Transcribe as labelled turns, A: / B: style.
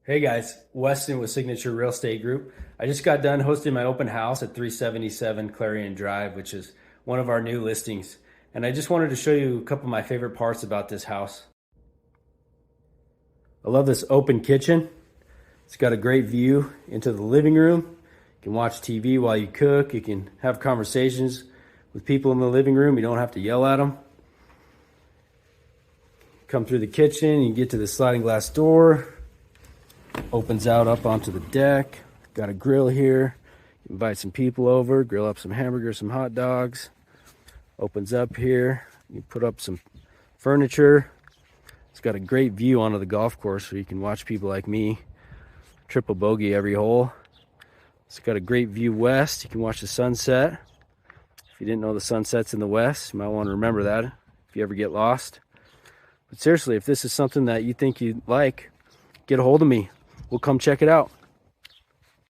A: Hey guys, Westin with Signature Real Estate Group. I just got done hosting my open house at 377 Clarion Drive, which is one of our new listings. And I just wanted to show you a couple of my favorite parts about this house. I love this open kitchen. It's got a great view into the living room. You can watch TV while you cook. You can have conversations with people in the living room. You don't have to yell at them. Come through the kitchen, you get to the sliding glass door. Opens out up onto the deck. Got a grill here. Invite some people over, grill up some hamburgers, some hot dogs. Opens up here. You put up some furniture. It's got a great view onto the golf course so you can watch people like me triple bogey every hole. It's got a great view west. You can watch the sunset. If you didn't know the sunset's in the west, you might want to remember that if you ever get lost. But seriously, if this is something that you think you'd like, get a hold of me. We'll come check it out.